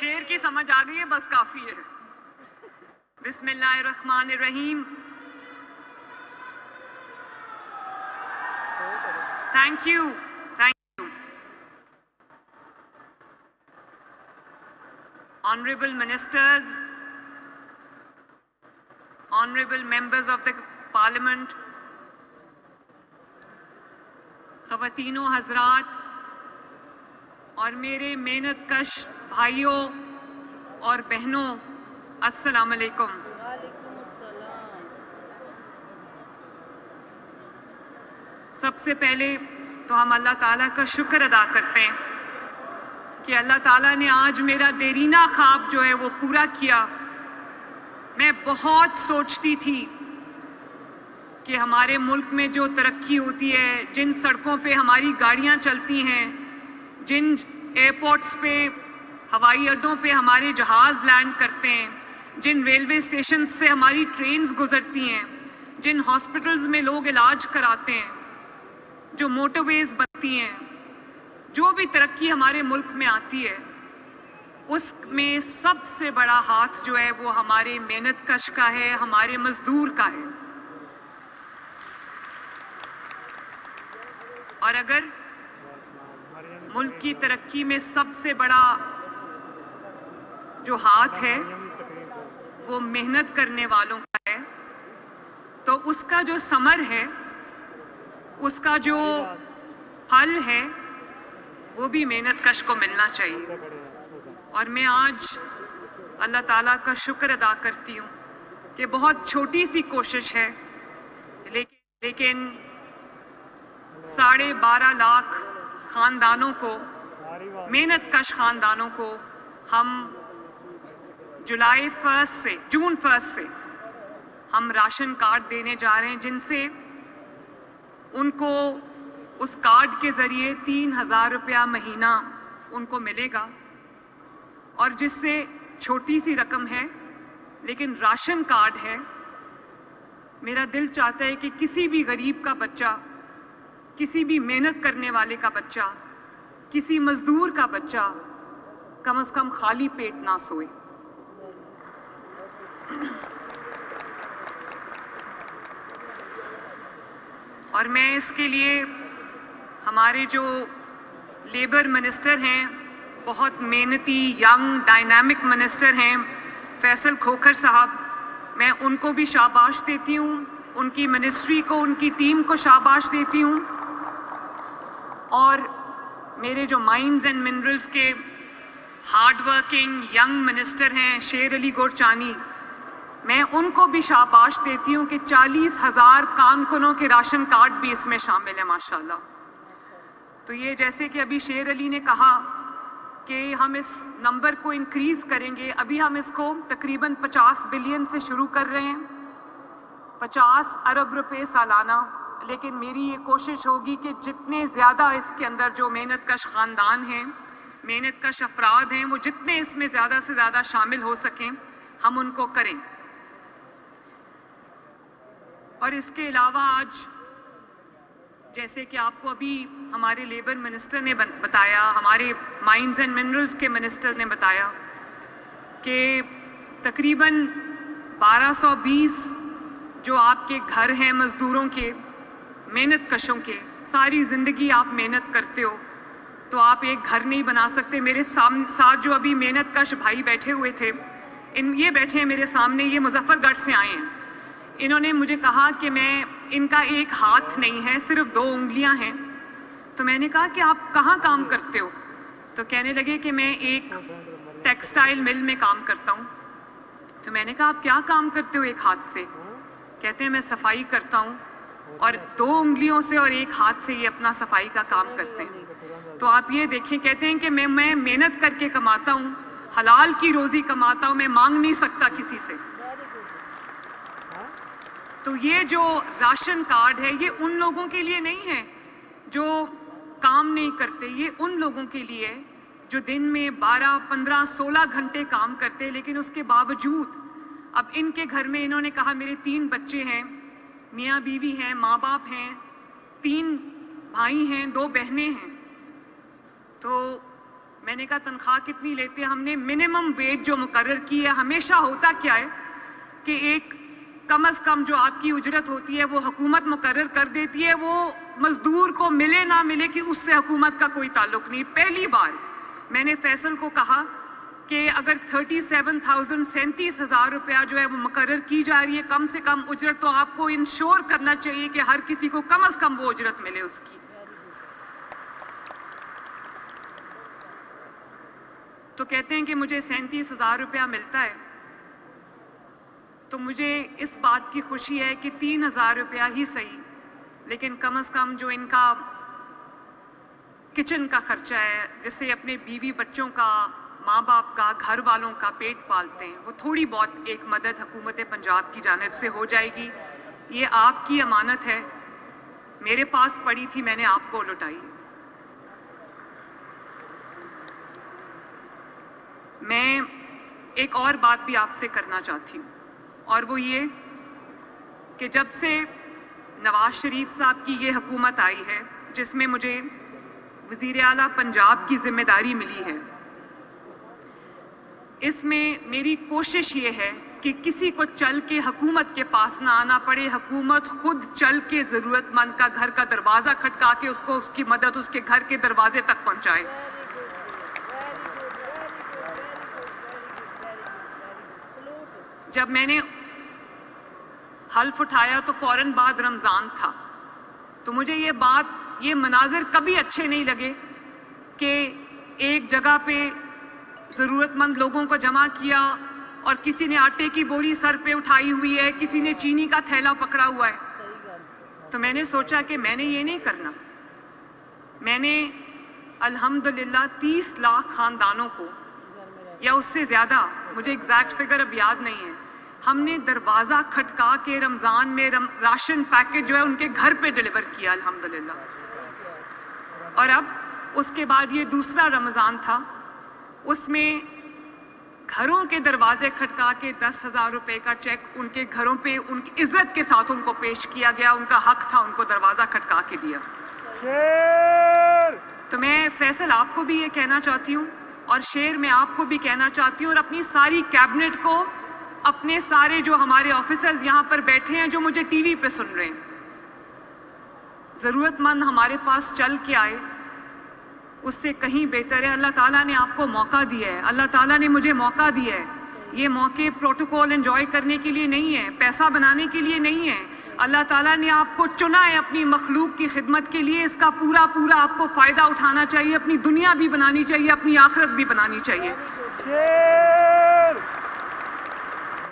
शेर की समझ आ गई है, बस काफी है. बिस्मिल्लाहिर्रहमानिर्रहीम. Thank you. Thank you. Honorable Ministers, Honorable Members of the Parliament, ख़वातीनो हज़रात और मेरे मेहनत कश भाइयों और बहनों, अस्सलाम वालेकुम. सबसे पहले तो हम अल्लाह ताला का शुक्र अदा करते हैं कि अल्लाह ताला ने आज मेरा देरीना ख्वाब जो है वो पूरा किया. मैं बहुत सोचती थी कि हमारे मुल्क में जो तरक्की होती है, जिन सड़कों पे हमारी गाड़ियां चलती हैं, जिन एयरपोर्ट्स पे, हवाई अड्डों पे हमारे जहाज लैंड करते हैं, जिन रेलवे स्टेशन से हमारी ट्रेन्स गुजरती हैं, जिन हॉस्पिटल्स में लोग इलाज कराते हैं, जो मोटरवेज बनती हैं, जो भी तरक्की हमारे मुल्क में आती है, उसमें सबसे बड़ा हाथ जो है वो हमारे मेहनत कश का है, हमारे मजदूर का है. और अगर मुल्क की तरक्की में सबसे बड़ा जो हाथ है वो मेहनत करने वालों का है, तो उसका जो समर है, उसका जो फल है, वो भी मेहनत कश को मिलना चाहिए. और मैं आज अल्लाह ताला का शुक्र अदा करती हूँ कि बहुत छोटी सी कोशिश है, लेकिन 12.5 लाख खानदानों को, मेहनत कश खानदानों को हम जून 1 से हम राशन कार्ड देने जा रहे हैं, जिनसे उनको उस कार्ड के जरिए 3,000 रुपया महीना उनको मिलेगा. और जिससे छोटी सी रकम है लेकिन राशन कार्ड है. मेरा दिल चाहता है कि किसी भी गरीब का बच्चा, किसी भी मेहनत करने वाले का बच्चा, किसी मजदूर का बच्चा कम से कम खाली पेट ना सोए. और मैं इसके लिए हमारे जो लेबर मिनिस्टर हैं, बहुत मेहनती, यंग, डायनामिक मिनिस्टर हैं, फैसल खोखर साहब, मैं उनको भी शाबाश देती हूँ, उनकी मिनिस्ट्री को, उनकी टीम को शाबाश देती हूँ. और मेरे जो माइंस एंड मिनरल्स के हार्ड वर्किंग यंग मिनिस्टर हैं, शेर अली गोरचानी, मैं उनको भी शाबाश देती हूँ कि 40,000 कारकुनों के राशन कार्ड भी इसमें शामिल है माशाल्लाह. तो ये जैसे कि अभी शेर अली ने कहा कि हम इस नंबर को इंक्रीज करेंगे. अभी हम इसको तकरीबन 50 बिलियन से शुरू कर रहे हैं, 50 अरब रुपए सालाना. लेकिन मेरी ये कोशिश होगी कि जितने ज़्यादा इसके अंदर जो मेहनत कश ख़ानदान हैं, मेहनत कश अफराद हैं, वो जितने इसमें ज़्यादा से ज़्यादा शामिल हो सकें, हम उनको करें. और इसके अलावा आज जैसे कि आपको अभी हमारे लेबर मिनिस्टर ने बताया, हमारे माइंस एंड मिनरल्स के मिनिस्टर ने बताया कि तकरीबन 1220 जो आपके घर हैं मजदूरों के, मेहनत कशों के, सारी जिंदगी आप मेहनत करते हो, तो आप एक घर नहीं बना सकते. मेरे साथ जो अभी मेहनत कश भाई बैठे हुए थे, ये बैठे हैं मेरे सामने, ये मुजफ्फरगढ़ से आए हैं. इन्होंने मुझे कहा कि इनका एक हाथ नहीं है, सिर्फ 2 उंगलियां हैं. तो मैंने कहा कि आप कहाँ काम करते हो? तो कहने लगे कि मैं एक टेक्सटाइल मिल में काम करता हूँ. तो मैंने कहा आप क्या काम करते हो एक हाथ से? कहते हैं मैं सफाई करता हूँ, और 2 उंगलियों से और एक हाथ से ये अपना सफाई का काम करते हैं. तो आप ये देखें, कहते हैं कि मैं मेहनत करके कमाता हूँ, हलाल की रोजी कमाता हूँ, मैं मांग नहीं सकता किसी से. तो ये जो राशन कार्ड है, ये उन लोगों के लिए नहीं है जो काम नहीं करते, ये उन लोगों के लिए है जो दिन में 12, 15, 16 घंटे काम करते हैं. लेकिन उसके बावजूद अब इनके घर में, इन्होंने कहा मेरे 3 बच्चे हैं, मियाँ बीवी हैं, माँ बाप हैं, 3 भाई हैं, 2 बहनें हैं. तो میں نے کہا تنخواہ کتنی لیتے ہیں؟ ہم نے منیمم ویج جو مقرر کی ہے، ہمیشہ ہوتا کیا ہے کہ ایک کم از کم جو آپ کی اجرت ہوتی ہے وہ حکومت مقرر کر دیتی ہے، وہ مزدور کو ملے نہ ملے کہ اس سے حکومت کا کوئی تعلق نہیں۔ پہلی بار میں نے فیصل کو کہا کہ اگر 37,000 روپیہ جو ہے وہ مقرر کی جا رہی ہے کم سے کم اجرت، تو آپ کو انشور کرنا چاہیے کہ ہر کسی کو کم از کم وہ اجرت ملے اس کی۔ تو کہتے ہیں کہ مجھے 37,000 روپیہ ملتا ہے، تو مجھے اس بات کی خوشی ہے کہ 3,000 روپیہ ہی صحیح، لیکن کم از کم جو ان کا کچن کا خرچہ ہے، جس سے اپنے بیوی بچوں کا، ماں باپ کا، گھر والوں کا پیٹ پالتے ہیں، وہ تھوڑی بہت ایک مدد حکومت پنجاب کی جانب سے ہو جائے گی۔ یہ آپ کی امانت ہے، میرے پاس پڑی تھی، میں نے آپ کو لوٹائی۔ میں ایک اور بات بھی آپ سے کرنا چاہتی ہوں، اور وہ یہ کہ جب سے نواز شریف صاحب کی یہ حکومت آئی ہے، جس میں مجھے وزیر اعلیٰ پنجاب کی ذمہ داری ملی ہے، اس میں میری کوشش یہ ہے کہ کسی کو چل کے حکومت کے پاس نہ آنا پڑے، حکومت خود چل کے ضرورت مند کا گھر کا دروازہ کھٹکا کے اس کو اس کی مدد اس کے گھر کے دروازے تک پہنچائے۔ جب میں نے حلف اٹھایا تو فوراً بعد رمضان تھا، تو مجھے یہ مناظر کبھی اچھے نہیں لگے کہ ایک جگہ پہ ضرورت مند لوگوں کو جمع کیا اور کسی نے آٹے کی بوری سر پہ اٹھائی ہوئی ہے، کسی نے چینی کا تھیلا پکڑا ہوا ہے۔ تو میں نے سوچا کہ میں نے یہ نہیں کرنا۔ میں نے الحمدللہ 30 لاکھ خاندانوں کو، یا اس سے زیادہ، مجھے ایگزیکٹ فگر اب یاد نہیں ہے، ہم نے دروازہ کھٹکا کے رمضان میں راشن پیکٹ جو ہے ان کے گھر پہ ڈیلیور کیا الحمدللہ۔ اور اب اس کے بعد یہ دوسرا رمضان تھا، اس میں گھروں کے دروازے کھٹکا کے 10,000 روپے کا چیک ان کے گھروں پہ ان کی عزت کے ساتھ ان کو پیش کیا گیا، ان کا حق تھا، ان کو دروازہ کھٹکا کے دیا۔ تو میں فیصل آپ کو بھی یہ کہنا چاہتی ہوں، اور شیر میں آپ کو بھی کہنا چاہتی ہوں، اور اپنی ساری کیبنٹ کو، اپنے سارے جو ہمارے آفیسرز یہاں پر بیٹھے ہیں جو مجھے ٹی وی پہ سن رہے ہیں، ضرورت مند ہمارے پاس چل کے آئے، اس سے کہیں بہتر ہے۔ اللہ تعالیٰ نے آپ کو موقع دیا ہے، اللہ تعالیٰ نے مجھے موقع دیا ہے۔ یہ موقع پروٹوکول انجوائے کرنے کے لیے نہیں ہے، پیسہ بنانے کے لیے نہیں ہے۔ اللہ تعالیٰ نے آپ کو چنا ہے اپنی مخلوق کی خدمت کے لیے، اس کا پورا آپ کو فائدہ اٹھانا چاہیے، اپنی دنیا بھی بنانی چاہیے، اپنی آخرت بھی بنانی چاہیے۔